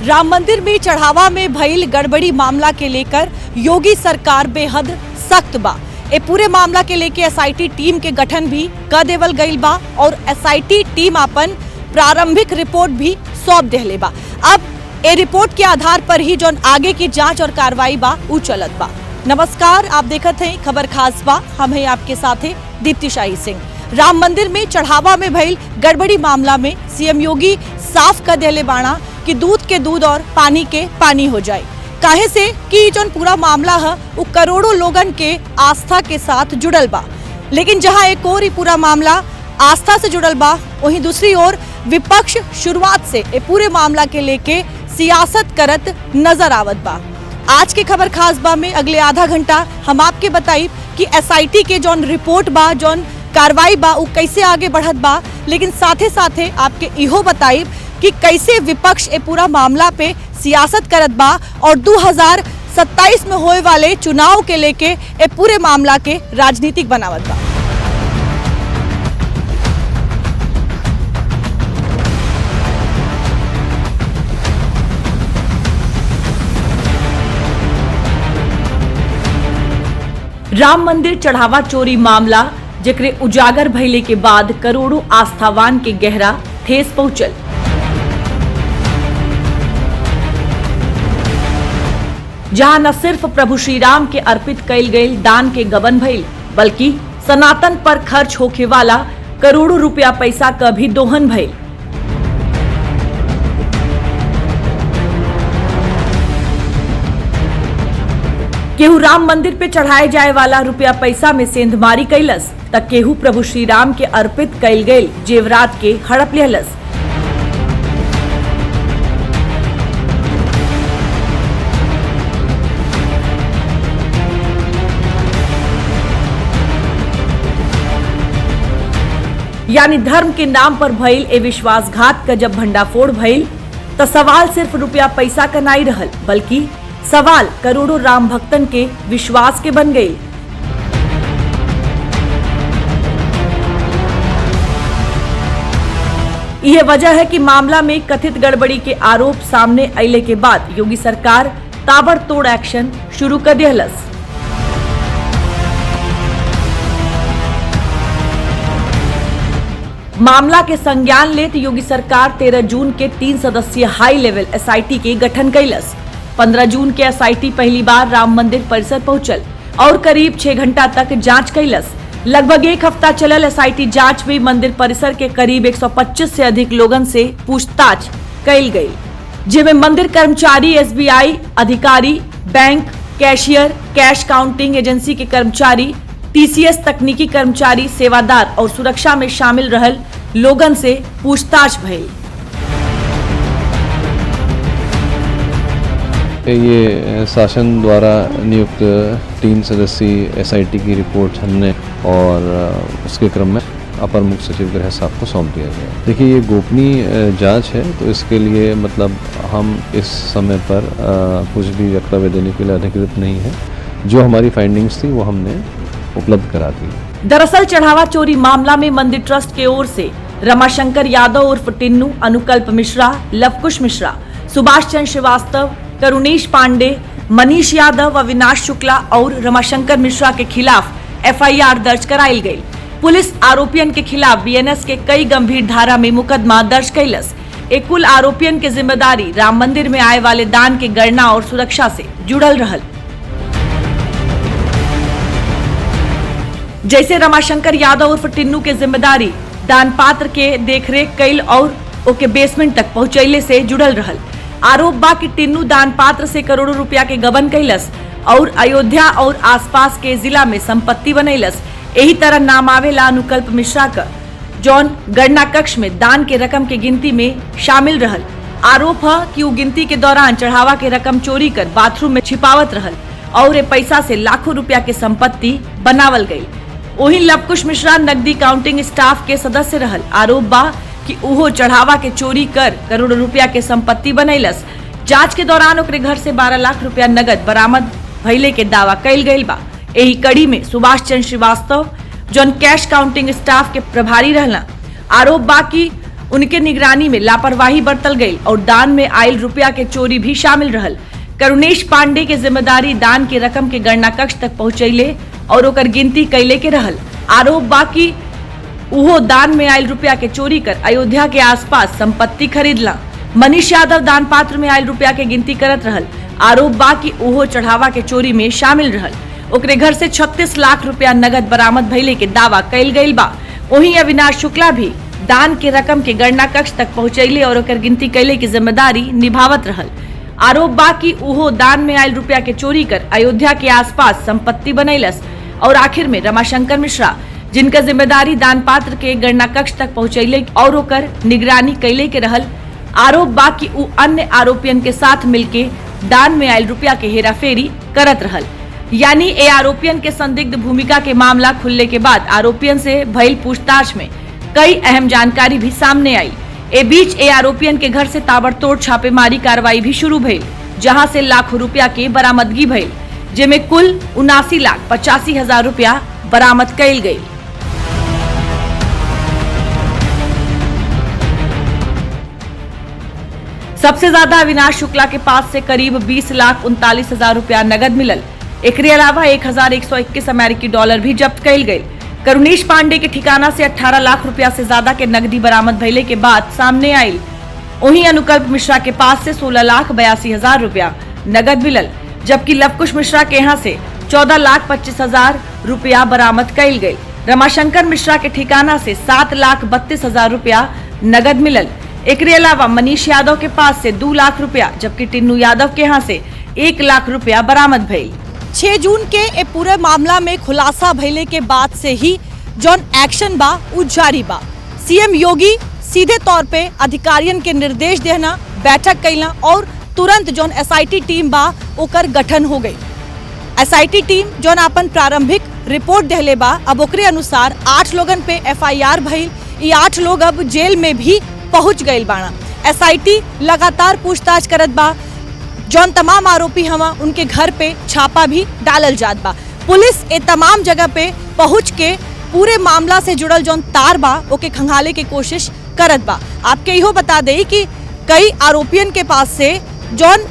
राम मंदिर में चढ़ावा में भइल गड़बड़ी मामला के लेकर योगी सरकार बेहद सख्त बा। ए पूरे मामला के लेके एसआईटी टीम के गठन भी कर देवल गईल बा और एसआईटी टीम अपन प्रारंभिक रिपोर्ट भी सौंप देले बा। अब ए रिपोर्ट के आधार पर ही जो आगे की जांच और कार्रवाई बा उ चलत बा। नमस्कार, आप देखत हैं खबर खास बा। हम हैं आपके साथ हैं दीप्ति शाही सिंह। राम मंदिर में चढ़ावा में भइल गड़बड़ी मामला में सीएम योगी साफ कर देले बाणा कि दूध के दूध और पानी के पानी हो जाए। काहे से कि जो पूरा मामला है वो करोड़ों लोगन के आस्था के साथ जुड़ल बा। लेकिन जहां एक और ही पूरा मामला आस्था से जुड़ल बा, वहीं दूसरी ओर विपक्ष शुरुआत से ये पूरे मामला के लेके सियासत करत नजर आवत बा। आज के खबर खास बा में अगले आधा घंटा हम आपके बताई कि एसआईटी के जौन रिपोर्ट बा, जौन कार्रवाई बा, वो कैसे आगे बढ़त बा। लेकिन साथे साथे आपके इहो बताई कि कैसे विपक्ष ए पूरा मामला पे सियासत करत बा और 2027 में होए वाले चुनाव के लेके ए पूरे मामला के राजनीतिक बनावत बा। राम मंदिर चढ़ावा चोरी मामला जेकरे उजागर भइले के बाद करोड़ों आस्थावान के गहरा ठेस पहुंचल। जहां न सिर्फ प्रभु श्री राम के अर्पित कईल गईल दान के गबन भइल, बल्कि सनातन पर खर्च होखे वाला करोड़ों रुपया पैसा का भी दोहन भइल। केहू राम मंदिर पे चढ़ाए जाए वाला रुपया पैसा में सेंधमारी कैलस, तक केहू प्रभु श्री राम के अर्पित कईल गईल जेवरात के हड़प लेहलस। यानी धर्म के नाम पर भइल ए विश्वासघात का जब भंडाफोड़ भइल तो सवाल सिर्फ रुपया पैसा का नहीं रहल, बल्कि सवाल करोड़ों राम भक्तन के विश्वास के बन गई। यह वजह है कि मामला में कथित गड़बड़ी के आरोप सामने अइले के बाद योगी सरकार ताबड़तोड़ एक्शन शुरू कर दिहलस। मामला के संज्ञान लेत योगी सरकार 13 जून के 3 सदस्यीय हाई लेवल एसआईटी के गठन कैलस। 15 जून के एसआईटी पहली बार राम मंदिर परिसर पहुंचल और करीब 6 घंटा तक जांच कैलस। लगभग एक हफ्ता चलल एसआईटी जांच में मंदिर परिसर के करीब 125 से अधिक लोगन से पूछताछ कैल गई, जिनमें मंदिर कर्मचारी, एसबीआई अधिकारी, bank cashier, cash counting agency के कर्मचारी, टीसीएस तकनीकी कर्मचारी, सेवादार और सुरक्षा में शामिल रहल लोगन से पूछताछ भइल। ये शासन द्वारा नियुक्त 3 सदस्यीय एसआईटी की रिपोर्ट हमने और उसके क्रम में अपर मुख्य सचिव गृह साहब को सौंप दिया गया। देखिए, ये गोपनीय जांच है, तो इसके लिए मतलब हम इस समय पर कुछ भी वक्तव्य देने के लिए अधिकृत नहीं है। जो हमारी फाइंडिंग्स थी वो हमने उपलब्ध करा दी। दरअसल चढ़ावा चोरी मामला में मंदिर ट्रस्ट की ओर से रमाशंकर यादव उर्फ टिन्नू, अनुकल्प मिश्रा, लवकुश मिश्रा, सुभाष चंद्र श्रीवास्तव, करुणेश पांडे, मनीष यादव, अविनाश शुक्ला और रमाशंकर मिश्रा के खिलाफ एफआईआर दर्ज कराई गई। पुलिस आरोपियन के खिलाफ बीएनएस के कई गंभीर धारा में मुकदमा दर्ज कैलस। एक कुल आरोपियन के जिम्मेदारी राम मंदिर में आए वाले दान के गणना और सुरक्षा से जुड़ल रहल। जैसे रमाशंकर यादव उर्फ टिन्नू के जिम्मेदारी दान पात्र के देखरेख कैल और ओके बेसमेंट तक पहुंचैले से जुड़ल रहल। आरोप बा कि टिन्नू दान पात्र से करोड़ों रुपया के गबन कैलस और अयोध्या और आसपास के जिला में संपत्ति बनैलस। यही तरह नाम आवेला अनुकल्प मिश्रा का, जौन गणना कक्ष में दान के रकम के गिनती में शामिल रहल। आरोप है कि वो गिनती के दौरान चढ़ावा के रकम चोरी कर बाथरूम में छिपावत रहल और ये पैसा से लाखों रुपया के संपत्ति बनावल गई। वहीं लवकुश मिश्रा नकदी काउंटिंग स्टाफ के सदस्य रहल। आरोप बा कि उहो चढ़ावा के चोरी कर करोड़ों रुपया के संपत्ति बनैलस। जांच के दौरान ओकरे घर से 12 लाख रुपया नगद बरामद भइले के दावा कैल गईल बा। यही कड़ी में सुभाष चंद्र श्रीवास्तव, जौन कैश काउंटिंग स्टाफ के प्रभारी रहला, आरोप बा कि उनके निगरानी में लापरवाही बरतल गई और दान में आयल रुपया के चोरी भी शामिल रहल। करुणेश पांडे के जिम्मेदारी दान के रकम के गणना कक्ष तक पहुंचैले और ओकर गिनती कैले के रहल। आरोप बाकी उहो दान में आयल रुपया के चोरी कर अयोध्या के आसपास संपत्ति खरीदला। मनीष यादव दान पात्र में आयल रुपया के गिनती करत रहल। आरोप बाकी उहो चढ़ावा के चोरी में शामिल रहल। ओकरे घर से 36 लाख रुपया नगद बरामद भइले के दावा कैल गईल बा। वहीं अविनाश शुक्ला भी दान के रकम के गणना कक्ष तक पहुंचैले और ओकर गिनती कैले की जिम्मेदारी निभावत रहल। आरोप बा कि उहो दान में आयल रुपया के चोरी कर अयोध्या के आसपास संपत्ति बनैलस। और आखिर में रमाशंकर मिश्रा, जिनका जिम्मेदारी दान पात्र के गणना कक्ष तक पहुंचैले और ओकर निगरानी कैले के रहल। आरोप बा कि उ अन्य आरोपियन के साथ मिलके दान में आयल रुपया के हेराफेरी करत रहल। यानी ए आरोपियन के संदिग्ध भूमिका के मामला खुलने के बाद आरोपियन से भइल पूछताछ में कई अहम जानकारी भी सामने आई। ए बीच ए आरोपियन के घर से ताबड़तोड़ छापेमारी कार्रवाई भी शुरू भइल, जहां से लाखों रुपया के बरामदगी भइल, जिसमें कुल 79,85,000 रुपया बरामद कैल गई। सबसे ज्यादा अविनाश शुक्ला के पास से करीब 20,39,000 रुपया नगद मिलल। एकरे अलावा 1,121 अमेरिकी डॉलर भी जब्त कैल गए। करुणेश पांडे के ठिकाना से 18 लाख रुपया से ज्यादा के नकदी बरामद भइले के बाद सामने आयल। वहीं अनुकल्प मिश्रा के पास से 16,82,000 रुपया नगद मिलल, जबकि लवकुश मिश्रा के यहाँ से 14,25,000 रुपया बरामद कैल गए। रमाशंकर मिश्रा के ठिकाना से 7,32,000 रुपया नगद मिलल। एकरे अलावा मनीष यादव के पास से 2 लाख रुपया, जबकि टिन्नू यादव के यहाँ से 1 लाख रुपया बरामद भइल। 6 जून के ए पूरे मामला में खुलासा भइले के बाद से ही जौन एक्शन बा उ जारी बा। सीएम योगी सीधे तौर पे अधिकारियन के निर्देश देना, बैठक कैला और तुरंत जौन एसआईटी टीम बा ओकर गठन हो गई। एसआईटी टीम जौन अपन प्रारंभिक रिपोर्ट देले बा, अब ओकरे अनुसार 8 लोगन पे एफआईआर भइल। ये 8 लोग अब जेल में भी पहुंच गए बाना। एसआईटी लगातार पूछताछ करत बा। जौन तमाम आरोपी हवा उनके घर पे छापा भी डालल जात बा। पुलिस ए तमाम जगह पे पहुंच के पूरे मामला से जुड़ल जौन तार बा ओके खंगाले की कोशिश करत बा। आपके इहो बता दे कि कई आरोपियन के पास से जौन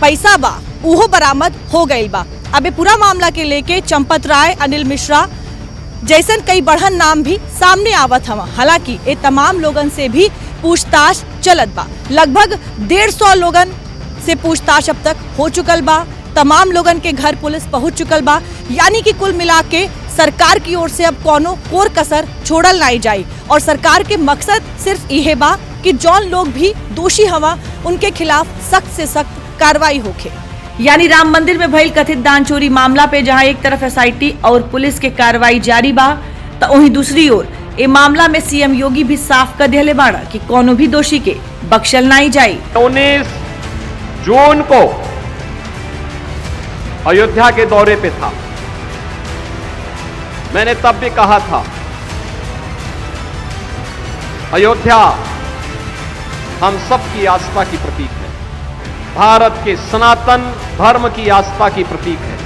पैसा बा उहो बरामद हो गई बा। अब ए पूरा मामला के लेके चंपत राय, अनिल मिश्रा जैसन कई बढ़न नाम भी सामने आवत हवा। हालांकि ए तमाम लोगन से भी पूछताछ चलत बा। लगभग 150 लोगन से पूछताछ अब तक हो चुकल बा। तमाम लोगन के घर पुलिस पहुंच चुकल बा। यानी कि कुल मिला के सरकार की ओर से अब कोनो कोर कसर छोड़ल नहीं जाई और सरकार के मकसद सिर्फ यह बा कि जौन लोग भी दोषी हवा उनके खिलाफ सख्त से सख्त कार्रवाई होखे। यानी राम मंदिर में भइल कथित दान चोरी मामला पे जहां एक तरफ एसआईटी और पुलिस के कार्रवाई जारी बा, तो वहीं दूसरी ओर ये मामला में सीएम योगी भी साफ कर दिले बाड़ा कि कोनो भी दोषी के बख्शल नहीं जाई। 19 जून को अयोध्या के दौरे पे था। मैंने तब भी कहा था अयोध्या हम सबकी आस्था की प्रतीक है, भारत के सनातन धर्म की आस्था की प्रतीक है।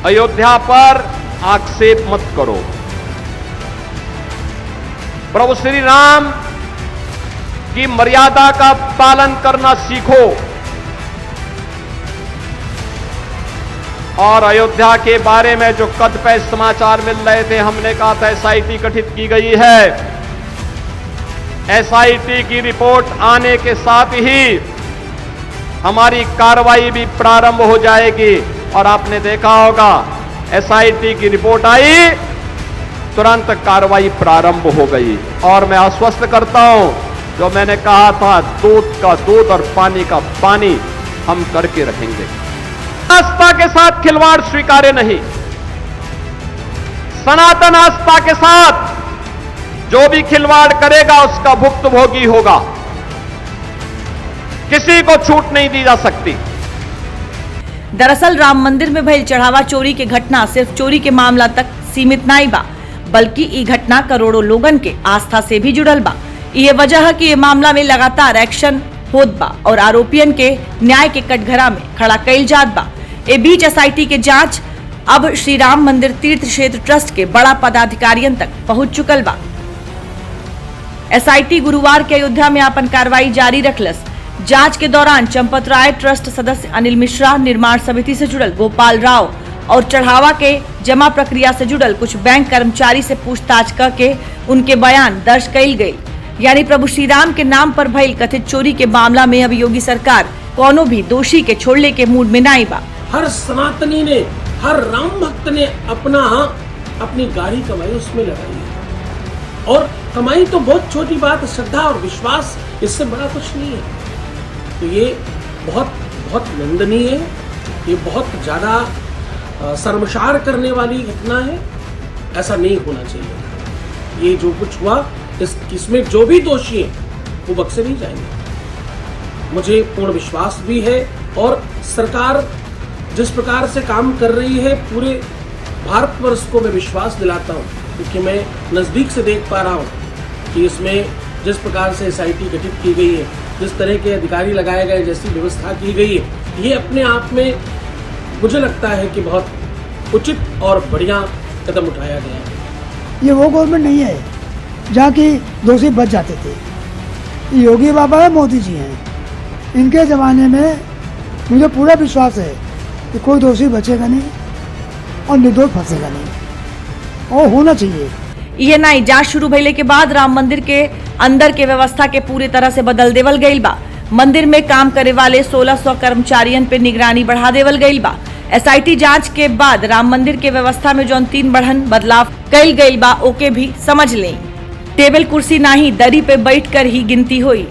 अयोध्या पर आक्षेप मत करो। प्रभु श्री राम की मर्यादा का पालन करना सीखो और अयोध्या के बारे में जो कतिपय समाचार मिल रहे थे, हमने कहा था एसआईटी गठित की गई है। एसआईटी की रिपोर्ट आने के साथ ही हमारी कार्रवाई भी प्रारंभ हो जाएगी। और आपने देखा होगा एसआईटी की रिपोर्ट आई, तुरंत कार्रवाई प्रारंभ हो गई। और मैं आश्वस्त करता हूं, जो मैंने कहा था दूध का दूध और पानी का पानी हम करके रहेंगे। आस्था के साथ खिलवाड़ स्वीकार्य नहीं। सनातन आस्था के साथ जो भी खिलवाड़ करेगा उसका भुक्तभोगी होगा। किसी को छूट नहीं दी जा सकती। दरअसल राम मंदिर में भइल चढ़ावा चोरी के घटना सिर्फ चोरी के मामला तक सीमित नहीं बा, बल्कि ये घटना करोड़ों लोगन के आस्था से भी जुड़ल बा। ये वजह है कि ये मामला में लगातार एक्शन होत बा और आरोपियन के न्याय के कटघरा में खड़ा कैल जात बा। ए बीच एसआईटी के जांच अब श्री राम मंदिर तीर्थ क्षेत्र ट्रस्ट के बड़ा पदाधिकारियन तक पहुंच चुकल बा। एसआईटी गुरुवार के अयोध्या में अपन कार्रवाई जारी रखलस। जांच के दौरान चंपत राय ट्रस्ट सदस्य अनिल मिश्रा, निर्माण समिति से जुड़ल गोपाल राव और चढ़ावा के जमा प्रक्रिया से जुड़ल कुछ बैंक कर्मचारी से पूछताछ करके उनके बयान दर्ज कइल गयी। यानी प्रभु श्री राम के नाम पर भइल कथित चोरी के मामला में अब योगी सरकार कोनो भी दोषी के छोड़ने के मूड में नहीं बा। हर सनातनी ने, हर राम भक्त ने अपनी गाड़ी कमाई उसमें लगाई है, और कमाई तो बहुत छोटी बात है, श्रद्धा और विश्वास इससे बड़ा कुछ नहीं है। तो ये बहुत बहुत निंदनीय है, ये बहुत ज्यादा शर्मसार करने वाली घटना है। ऐसा नहीं होना चाहिए। ये जो कुछ हुआ इसमें जो भी दोषी है वो बख्शे नहीं जाएंगे। मुझे पूर्ण विश्वास भी है, और सरकार जिस प्रकार से काम कर रही है पूरे भारतवर्ष को मैं विश्वास दिलाता हूँ, क्योंकि मैं नज़दीक से देख पा रहा हूँ कि इसमें जिस प्रकार से एसआईटी गठित की गई है, जिस तरह के अधिकारी लगाए गए, जैसी व्यवस्था की गई है, ये अपने आप में मुझे लगता है कि बहुत उचित और बढ़िया कदम उठाया गया है। ये वो गवर्नमेंट नहीं है जहाँ की दोषी बच जाते थे। योगी बाबा है, मोदी जी हैं। इनके ज़माने में मुझे पूरा विश्वास है कि कोई दोषी बचेगा नहीं और निर्दोष फंसेगा नहीं, और होना चाहिए। ये नहीं जांच शुरू भइले के बाद राम मंदिर के अंदर के व्यवस्था के पूरी तरह से बदल देवल गईल बा। मंदिर में काम करे वाले 1600 कर्मचारियों पे निगरानी बढ़ा देवल गईल बा। एसआईटी जांच के बाद राम मंदिर के व्यवस्था में जौन 3 बढ़न बदलाव कईल गईल बा ओके भी समझ लें। टेबल कुर्सी नाही, दरी पे बैठ कर ही गिनती हुई।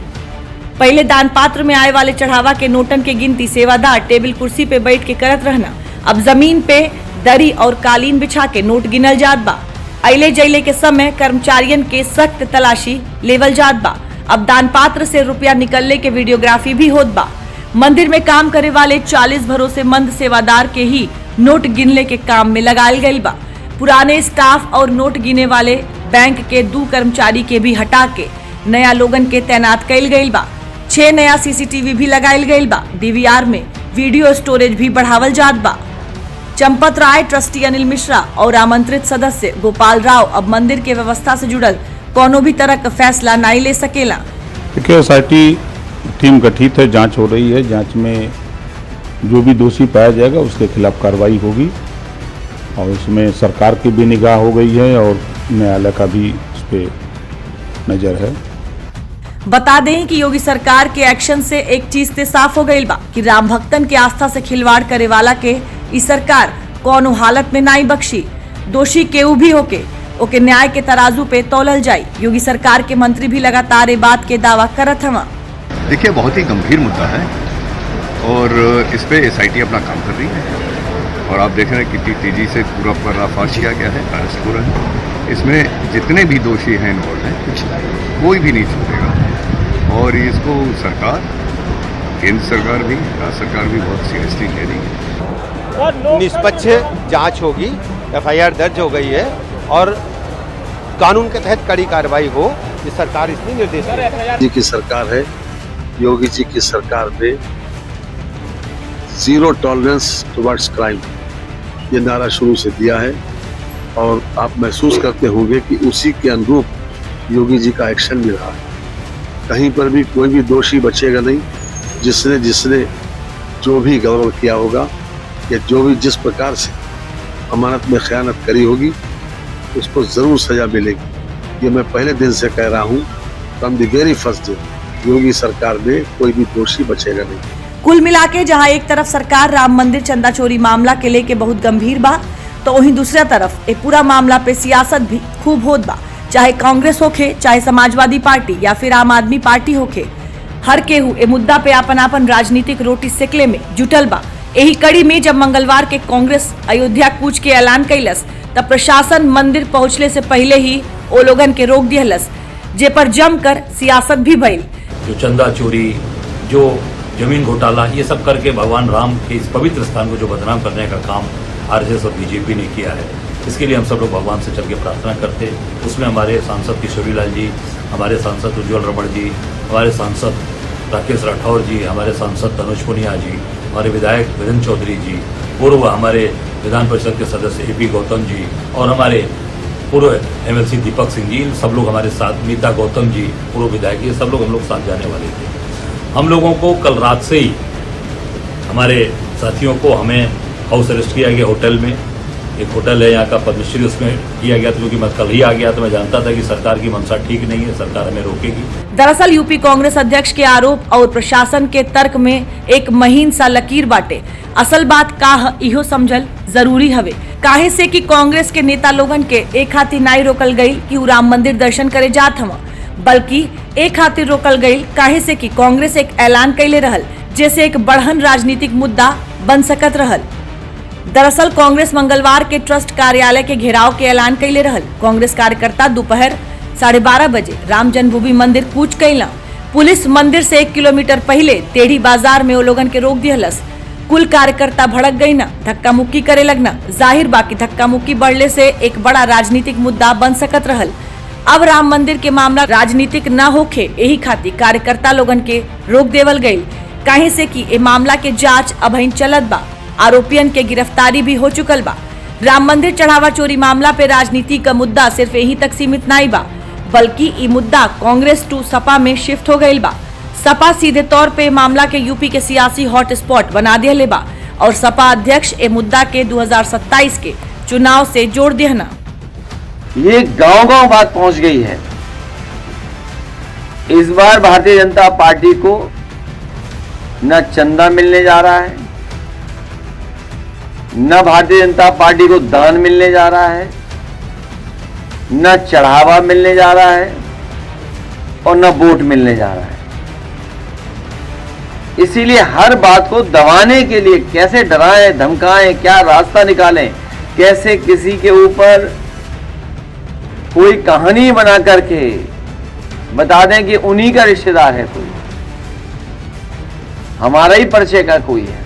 पहले दान पात्र में आए वाले चढ़ावा के नोटन के गिनती सेवादार टेबल कुर्सी पे बैठ के करत रहना, अब जमीन पे दरी और कालीन बिछा के नोट गिनल जात बा। अइले जइले के समय कर्मचारियन के सख्त तलाशी लेवल जात बा। अब दान पात्र से रुपया निकलने के वीडियोग्राफी भी होत बा। मंदिर में काम करे वाले 40 भरोसेमंद सेवादार के ही नोट गिनने के काम में लगायल गईल बा। पुराने स्टाफ और नोट गिने वाले बैंक के 2 कर्मचारी के भी हटा के नया लोगन के तैनात कईल गईल बा। 6 नया सीसीटीवी भी लगायल गईल बा। डीवीआर में वीडियो स्टोरेज भी बढ़ावल जात बा। चंपत राय, ट्रस्टी अनिल मिश्रा और आमंत्रित सदस्य गोपाल राव अब मंदिर के व्यवस्था से जुड़ल कोनो भी तरह का फैसला नहीं ले सकेला। देखिए, एसआईटी टीम गठित है, जांच हो रही है। जांच में जो भी दोषी पाया जाएगा उसके खिलाफ कार्रवाई होगी, और उसमें सरकार की भी निगाह हो गई है और न्यायालय का भी उस पर नजर है। बता दें कि योगी सरकार के एक्शन से एक चीज ते साफ हो गई बा कि राम भक्तन के आस्था से खिलवाड़ करे वाला के इस सरकार कोनो हालत में नहीं बख्शी। दोषी केहू भी होके ओके न्याय के तराजू पे तौलल जाई। योगी सरकार के मंत्री भी लगातार ये बात के दावा करत हवा। देखिए, बहुत ही गंभीर मुद्दा है और इस पे एसआईटी अपना काम कर रही है, और आप देख रहे हैं कितनी तेजी से पूरा पर्दाफाश किया गया है, अरेस्ट हो रहा है। इसमें जितने भी दोषी हैं इन्वॉल्व हैं, कुछ कोई भी नहीं छूटेगा, और इसको सरकार, केंद्र सरकार भी, राज्य सरकार भी बहुत सीरियसली ले रही है। निष्पक्ष जांच होगी, एफआईआर दर्ज हो गई है और कानून के तहत कड़ी कार्रवाई हो, ये सरकार इसमें निर्देश देगी। जी की सरकार है, योगी जी की सरकार ने जीरो टॉलरेंस टुवर्ड्स क्राइम ये नारा शुरू से दिया है, और आप महसूस करते होंगे कि उसी के अनुरूप योगी जी का एक्शन भी रहा है। कहीं पर भी कोई भी दोषी बचेगा नहीं। जिसने जो भी गौरव किया होगा या जो भी जिस प्रकार से अमानत में खयानत करी होगी उसको जरूर सजा मिलेगी। ये मैं पहले दिन से कह रहा हूँ, from the very first day Yogi सरकार में कोई भी दोषी बचेगा नहीं। कुल मिला के जहाँ एक तरफ सरकार राम मंदिर चंदा चोरी मामला के लेके बहुत गंभीर बा, तो वहीं दूसरा तरफ ये पूरा मामला पे सियासत भी खूब होत बा। चाहे कांग्रेस होखे, चाहे समाजवादी पार्टी या फिर आम आदमी पार्टी होखे, हर केहू ए मुद्दा पे आपन राजनीतिक रोटी सेकले में जुटल बा। यही कड़ी में जब मंगलवार के कांग्रेस अयोध्या कूच के ऐलान कैलस, तब प्रशासन मंदिर पहुंचले से पहले ही ओ लोगन के रोक दिहलस, जे पर जमकर सियासत भी भइल। जो चंदा चोरी, जो जमीन घोटाला, ये सब करके भगवान राम के इस पवित्र स्थान को जो बदनाम करने का काम आरएसएस और बीजेपी ने किया है, इसके लिए हम सब लोग भगवान से चल के प्रार्थना करते। उसमें हमारे सांसद किशोरी लाल जी, हमारे सांसद उज्ज्वल रमण जी, हमारे सांसद राकेश राठौर जी, हमारे सांसद तनुज पुनिया जी, हमारे विधायक वीरेंद्र चौधरी जी, पूर्व हमारे विधान परिषद के सदस्य एपी गौतम जी, और हमारे पूर्व MLC दीपक सिंह जी, सब लोग हमारे साथ, मीता गौतम जी पूर्व विधायक, ये सब लोग हम लोग साथ जाने वाले थे। हम लोगों को कल रात से ही हमारे साथियों को हमें हाउस अरेस्ट किया गया होटल में। एक होटल है यहाँ का पद्मश्री, उसमें किया गया था, क्योंकि मैं कल ही आ गया तो मैं जानता था कि सरकार की मंशा ठीक नहीं है, सरकार हमें रोकेगी। दरअसल यूपी कांग्रेस अध्यक्ष के आरोप और प्रशासन के तर्क में एक महीन सा लकीर बाटे। असल बात का इहो समझल जरूरी हवे, काहे से कि कांग्रेस के नेता लोगन के एक खातिर नाई रोकल गई कि उ राम मंदिर दर्शन करे जात हवा, बल्कि एक खातिर रोकल गई काहे से कि कांग्रेस एक ऐलान कैले रहल, जैसे एक बढ़हन राजनीतिक मुद्दा बन सकत रहल। दरअसल कांग्रेस मंगलवार के ट्रस्ट कार्यालय के घेराव के ऐलान कैले रहल। कांग्रेस कार्यकर्ता दोपहर 12:30 बजे राम जन्मभूमि मंदिर कूच कैला। पुलिस मंदिर से 1 किलोमीटर पहले टेढ़ी बाजार में वो लोगन के रोक दिहलस। कुल कार्यकर्ता भड़क गई ना, धक्का मुक्की करे लगना। जाहिर बाकी धक्का मुक्की बढ़ले से एक बड़ा राजनीतिक मुद्दा बन सकत रहल। अब राम मंदिर के मामला राजनीतिक न होखे, यही खातिर कार्यकर्ता लोगन के रोक देवल गई, काहे से कि ए मामला के जांच अभी चलत बा। आरोपियन के गिरफ्तारी भी हो चुकल बा। राम मंदिर चढ़ावा चोरी मामला पे राजनीति का मुद्दा सिर्फ यही तक सीमित नहीं बा, बल्कि ये मुद्दा कांग्रेस टू सपा में शिफ्ट हो गई बा। सपा सीधे तौर पे मामला के यूपी के सियासी हॉटस्पॉट बना दिया बा और सपा अध्यक्ष ए मुद्दा के 2027 के चुनाव से जोड़ दिया। ये गांव-गांव बात पहुंच गई है। इस बार भारतीय जनता पार्टी को न चंदा मिलने जा रहा है, न भारतीय जनता पार्टी को दान मिलने जा रहा है, न चढ़ावा मिलने जा रहा है और न वोट मिलने जा रहा है। इसीलिए हर बात को दबाने के लिए कैसे डराएं, धमकाएं, क्या रास्ता निकालें, कैसे किसी के ऊपर कोई कहानी बना करके बता दें कि उन्हीं का रिश्तेदार है कोई, हमारा ही परिचय का कोई है।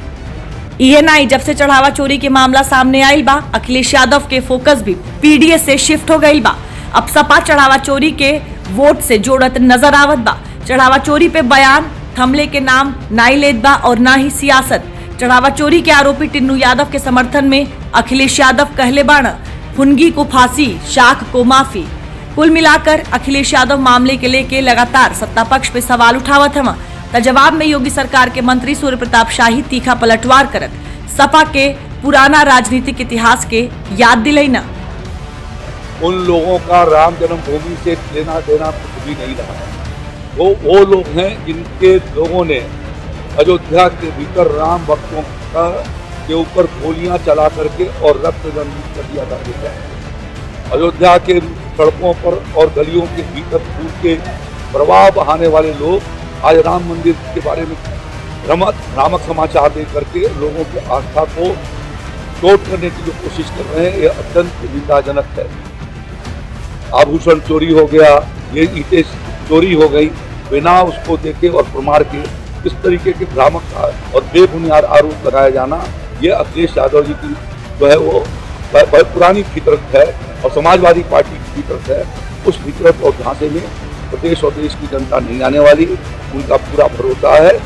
ये नहीं, जब से चढ़ावा चोरी के मामला सामने आयल बा, अखिलेश यादव के फोकस भी पीडीएस से शिफ्ट हो गई बा। अब सपा चढ़ावा चोरी के वोट से जोड़त नजर आवत बा। चढ़ावा चोरी पे बयान थमले के नाम नाई लेत बा और ना ही सियासत। चढ़ावा चोरी के आरोपी टिन्नू यादव के समर्थन में अखिलेश यादव कहले बाण, फुनगी को फांसी, शाख को माफी। कुल मिलाकर अखिलेश यादव मामले के लेके लगातार सत्ता पक्ष पे सवाल उठावत हवा। त जवाब में योगी सरकार के मंत्री सूर्य प्रताप शाही तीखा पलटवार करत सपा के पुराना राजनीतिक इतिहास के याद दिलैना। उन लोगों का राम जन्मभूमि से लेना देना कुछ भी नहीं रहा है। वो लोग हैं जिनके लोगों ने अयोध्या के भीतर राम भक्तों का के ऊपर गोलियां चला करके और रक्त रंजित कर दिया करते थे। अयोध्या के सड़कों पर और गलियों के भीतर खून के प्रवाह बहाने वाले लोग आज राम मंदिर के बारे में भ्रामक समाचार दे करके लोगों की आस्था को चोट करने की जो कोशिश कर रहे हैं, ये अत्यंत निंदाजनक है। आभूषण चोरी हो गया, ये ईंटें चोरी हो गई, बिना उसको देखे और प्रमाण के इस तरीके के भ्रामक और बेबुनियाद आरोप लगाया जाना, ये अखिलेश यादव जी की जो है वो बहुत पुरानी फितरत है और समाजवादी पार्टी की फितरत है। उस फितरत और झांसे में प्रदेश और देश की जनता नहीं आने वाली, उनका पूरा भरोसा है।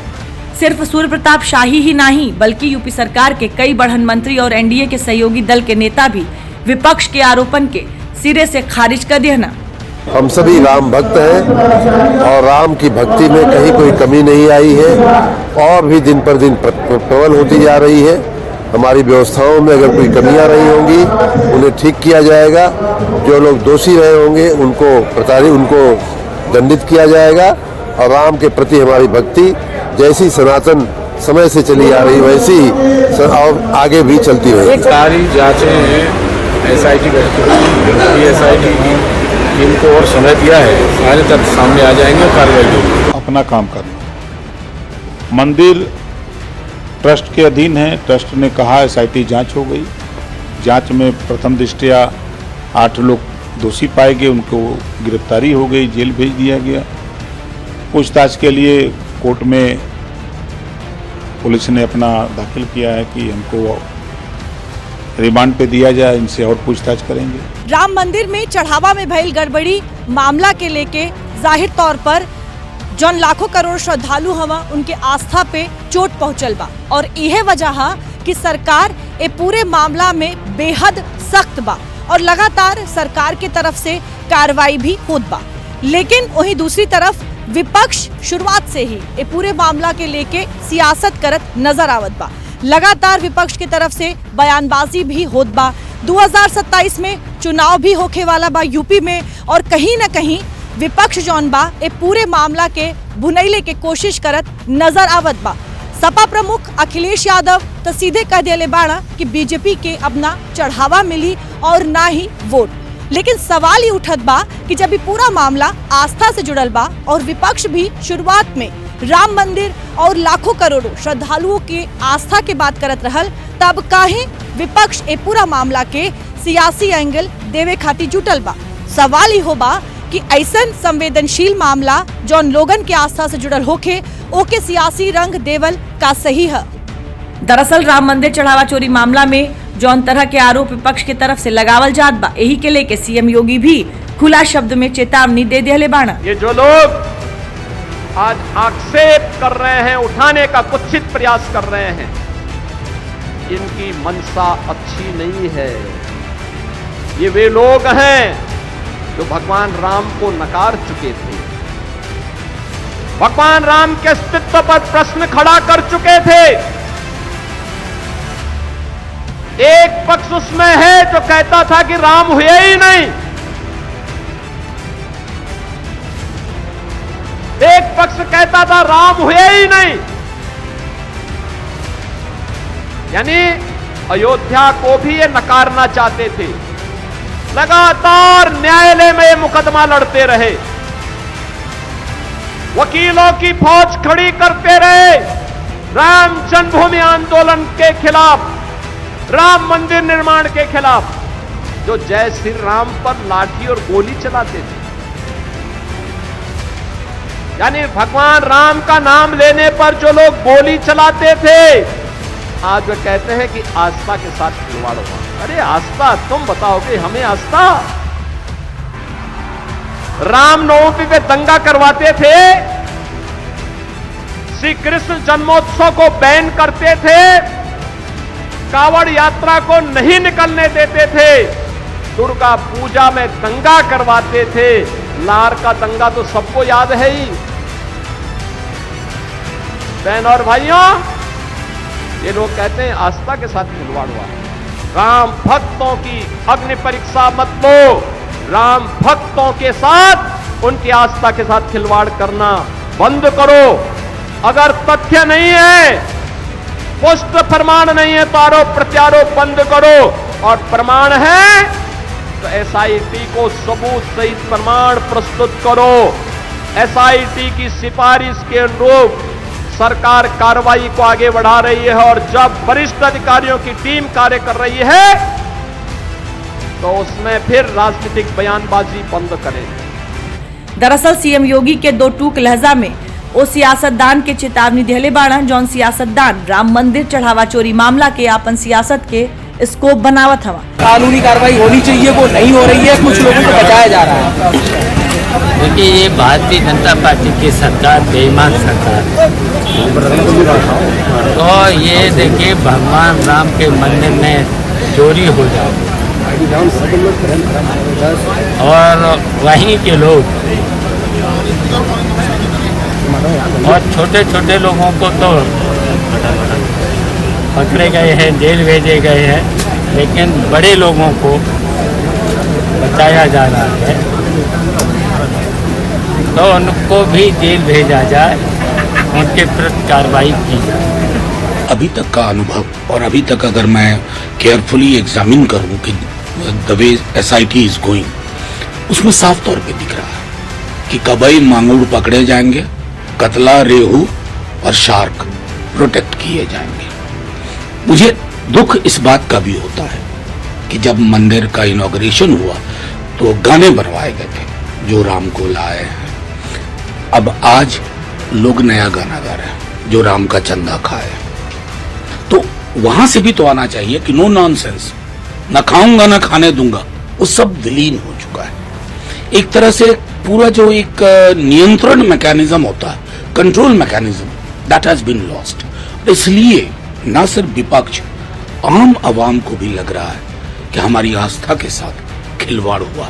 सिर्फ सूर्य प्रताप शाही ही नहीं, बल्कि यूपी सरकार के कई बढ़न मंत्री और एनडीए के सहयोगी दल के नेता भी विपक्ष के आरोपन के सिरे से खारिज कर दिया। हम सभी राम भक्त हैं और राम की भक्ति में कहीं कोई कमी नहीं आई है और भी दिन पर दिन प्रबल होती जा रही है। हमारी व्यवस्थाओं में अगर कोई कमियां रही होंगी उन्हें ठीक किया जाएगा। जो लोग दोषी रहे होंगे उनको दंडित किया जाएगा और राम के प्रति हमारी भक्ति जैसी सनातन समय से चली आ रही वैसी और आगे भी चलती रहेगी। सारी जांचें हैं, एसआईटी टीम को और समय दिया है, सारे तथ्य सामने आ जाएंगे और कार्रवाई होगी। अपना काम करना। मंदिर ट्रस्ट के अधीन है, ट्रस्ट ने कहा एसआईटी जांच हो गई। जांच में प्रथम दृष्टया 8 लोग दोषी पाए गए, उनको गिरफ्तारी हो गई, जेल भेज दिया गया। पूछताछ के लिए कोर्ट में पुलिस ने अपना दाखिल किया है कि हमको रिमांड पे दिया जाए, इनसे और पूछताछ करेंगे। राम मंदिर में चढ़ावा में भइल गड़बड़ी मामला के लेके जाहिर तौर पर जौन लाखों करोड़ श्रद्धालु हवा उनके आस्था पे चोट पहुंचल बा और यह वजह है कि सरकार ए पूरे मामला में बेहद सख्त बा और लगातार सरकार की तरफ से कार्रवाई भी होत बा। लेकिन वहीं दूसरी तरफ विपक्ष शुरुआत से ही ये पूरे मामला के लेके सियासत करत नजर आवत बा। लगातार विपक्ष की तरफ से बयानबाजी भी होत बा। 2027 में चुनाव भी होखे वाला बा यूपी में, और कहीं न कहीं विपक्ष जौन बा ये पूरे मामला के भुनैले के कोशिश करत नजर आवत बा। सपा प्रमुख अखिलेश यादव तो सीधे कह दिले बाड़ा कि बीजेपी के अब ना चढ़ावा मिली और ना ही वोट। लेकिन सवाल ही उठत बा कि जब ये पूरा मामला आस्था से जुड़ल बा और विपक्ष भी शुरुआत में राम मंदिर और लाखों करोड़ों श्रद्धालुओं के आस्था के बात करत रहल, तब काहे विपक्ष ए पूरा मामला के सियासी एंगल देवे खातिर जुटल बा। सवाल ही हो बा कि ऐसन संवेदनशील मामला जौन लोगन के आस्था से जुड़ल होके ओके सियासी रंग देवल का सही है। दरअसल राम मंदिर चढ़ावा चोरी मामला में जौन तरह के आरोप विपक्ष की तरफ से लगावल जात बा, यही के लेके सीएम योगी भी खुला शब्द में चेतावनी दे दिले बाना। ये जो लोग आज आक्षेप कर रहे हैं, उठाने का कुत्सित प्रयास कर रहे हैं, इनकी मंशा अच्छी नहीं है। ये वे लोग हैं जो भगवान राम को नकार चुके थे, भगवान राम के अस्तित्व पर प्रश्न खड़ा कर चुके थे। एक पक्ष उसमें है जो कहता था कि राम हुए ही नहीं, एक पक्ष कहता था राम हुए ही नहीं। यानी अयोध्या को भी ये नकारना चाहते थे। लगातार न्यायालय में ये मुकदमा लड़ते रहे, वकीलों की फौज खड़ी करते रहे राम जन्मभूमि आंदोलन के खिलाफ, राम मंदिर निर्माण के खिलाफ, जो जय श्री राम पर लाठी और गोली चलाते थे। यानी भगवान राम का नाम लेने पर जो लोग गोली चलाते थे, आज वे कहते हैं कि आस्था के साथ खिलवाड़ हुआ। अरे आस्था, तुम बताओगे हमें आस्था? रामनवमी पे दंगा करवाते थे, श्री कृष्ण जन्मोत्सव को बैन करते थे, कावड़ यात्रा को नहीं निकलने देते थे, दुर्गा पूजा में दंगा करवाते थे। लार का दंगा तो सबको याद है ही। बहन और भाइयों, ये लोग कहते हैं आस्था के साथ खिलवाड़ हुआ। राम भक्तों की अग्नि परीक्षा मत लो, राम भक्तों के साथ उनकी आस्था के साथ खिलवाड़ करना बंद करो। अगर तथ्य नहीं है, पुष्ट प्रमाण नहीं है, तो आरोप प्रत्यारोप बंद करो, और प्रमाण है तो एसआईटी को सबूत सहित प्रमाण प्रस्तुत करो। एसआईटी की सिफारिश के अनुरूप सरकार कार्रवाई को आगे बढ़ा रही है, और जब वरिष्ठ अधिकारियों की टीम कार्य कर रही है तो उसमें फिर राजनीतिक बयानबाजी बंद करें। दरअसल सीएम योगी के दो टूक लहजा में वो सियासतदान के चेतावनी दिले बाड़ा, जौन सियासतदान राम मंदिर चढ़ावा चोरी मामला के आपन सियासत के स्कोप बनावत हवा। कानूनी कार्रवाई होनी चाहिए, वो नहीं हो रही है, कुछ लोगों को बचाया जा रहा है। क्योंकि ये भारतीय जनता पार्टी की सरकार बेईमान सरकार, तो ये देखिए भगवान राम के मंदिर में चोरी हो जाए और वहीं के लोग और छोटे छोटे लोगों को तो पकड़े गए हैं, जेल भेजे गए हैं, लेकिन बड़े लोगों को बचाया जा रहा है, तो उनको भी जेल भेजा जाए, उनके प्रति कार्रवाई की जाए। अभी तक का अनुभव और अभी तक अगर मैं केयरफुली एग्जामिन करूं कि the way SIT is going, उसमें साफ तौर पे दिख रहा है कि कबई मांगुर पकड़े जाएंगे, कतला, रेहू और शार्क प्रोटेक्ट किए जाएंगे। मुझे दुख इस बात का भी होता है कि जब मंदिर का इनॉग्रेशन हुआ तो गाने बनवाए गए थे जो राम को लाए हैं, अब आज लोग नया गाना गा रहे हैं जो राम का चंदा खाए। तो वहां से भी तो आना चाहिए कि नो नॉनसेंस, न खाऊंगा न खाने दूंगा, वो सब विलीन हो चुका है। एक तरह से पूरा जो एक नियंत्रण मैकेनिज्म होता है, control mechanism, that has been lost. इसलिए न सिर्फ विपक्ष, आम आवाम को भी लग रहा है कि हमारी आस्था के साथ खिलवाड़ हुआ।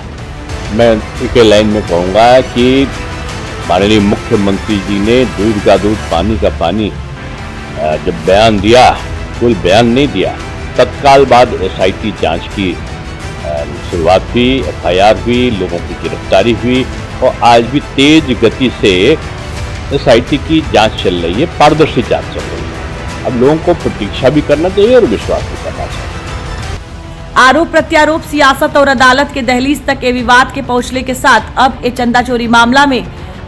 मैं एक लाइन में कहूँगा कि माननीय मुख्यमंत्री जी ने दूध का दूध पानी का पानी जब बयान दिया, कोई बयान नहीं दिया, तत्काल बाद SIT जांच की शुरुआत हुई, FIR हुई, लोगों की गिरफ्तारी हुई और आज भी तेज गति से SIT की जांच चल रही है, पारदर्शी जांच चल रही है। अब लोगों को प्रतीक्षा भी करना चाहिए और विश्वास भी करना चाहिए। आरोप प्रत्यारोप, सियासत और अदालत के दहलीज तक के विवाद के पहुंचने के साथ अब ये चंदा चोरी मामला में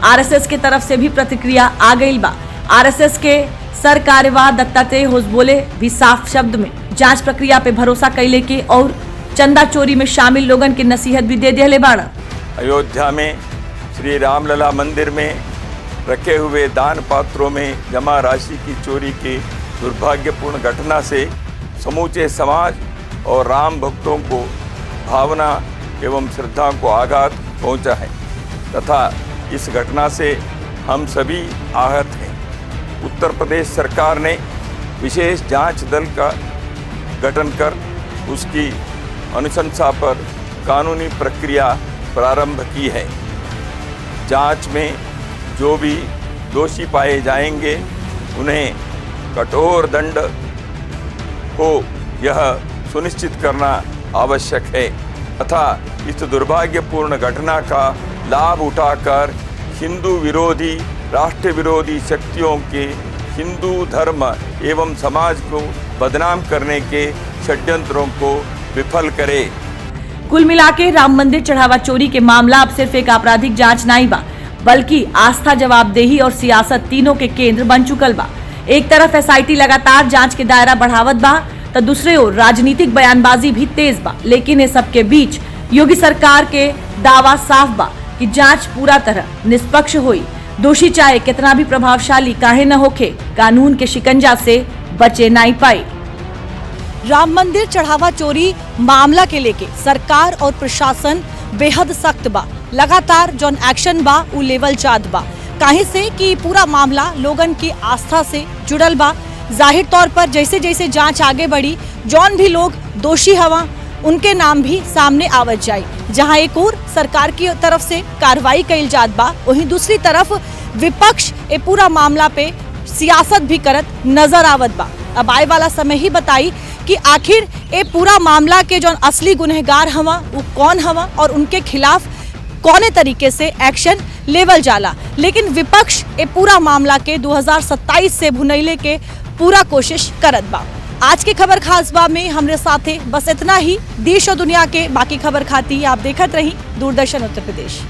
RSS के तरफ से भी प्रतिक्रिया आ गई बा। RSS के सर कार्यवाह दत्तात्रेय होसबोले भी साफ शब्द में जांच प्रक्रिया पे भरोसा कैले के और चंदा चोरी में शामिल लोगन की नसीहत भी दे दिले बाड़ा। अयोध्या में श्री रामलला मंदिर में रखे हुए दान पात्रों में जमा राशि की चोरी की दुर्भाग्यपूर्ण घटना से समूचे समाज और राम भक्तों को भावना एवं श्रद्धा को आघात पहुंचा है तथा इस घटना से हम सभी आहत हैं। उत्तर प्रदेश सरकार ने विशेष जांच दल का गठन कर उसकी अनुशंसा पर कानूनी प्रक्रिया प्रारंभ की है। जांच में जो भी दोषी पाए जाएंगे उन्हें कठोर दंड हो यह सुनिश्चित करना आवश्यक है तथा इस दुर्भाग्यपूर्ण घटना का लाभ उठाकर हिंदू विरोधी, राष्ट्र विरोधी शक्तियों के हिंदू धर्म एवं समाज को बदनाम करने के षड्यंत्रों को विफल करे। कुल मिलाके राम मंदिर चढ़ावा चोरी के मामला अब सिर्फ एक आपराधिक जांच नहीं बा, बल्कि आस्था, जवाबदेही और सियासत तीनों के केंद्र बन चुकल बा। एक तरफ SIT लगातार जांच के दायरा बढ़ावत बा तो दूसरे ओर राजनीतिक बयानबाजी भी तेज बा। लेकिन ये सबके बीच योगी सरकार के दावा साफ बा कि जांच पूरा तरह निष्पक्ष हुई। दोषी चाहे कितना भी प्रभावशाली काहे न होके, कानून के शिकंजा से बचे नहीं पाए। राम मंदिर चढ़ावा चोरी मामला के लेके सरकार और प्रशासन बेहद सख्त बा। लगातार जौन एक्शन बा उ लेवल जात बा, काहे से कि पूरा मामला लोगन की आस्था से जुड़ल बा। जाहिर तौर पर जैसे जैसे जांच आगे बढ़ी, जौन भी लोग दोषी हवा उनके नाम भी सामने आवत जाए। जहां एक और सरकार की तरफ से कार्रवाई कइल जात बा, वहीं दूसरी तरफ विपक्ष ए पूरा मामला पे सियासत भी करत नजर आवत बा। अब आए वाला समय ही बताई कि आखिर ए पूरा मामला के जौन असली गुनहगार हवा वो कौन हवा और उनके खिलाफ कौने तरीके से एक्शन लेवल जाला। लेकिन विपक्ष ए पूरा मामला के 2027 से भुनैले के पूरा कोशिश करत बा। आज के खबर खास बा में हमरे साथे बस इतना ही। देश और दुनिया के बाकी खबर खाती आप देखत रही दूरदर्शन उत्तर प्रदेश।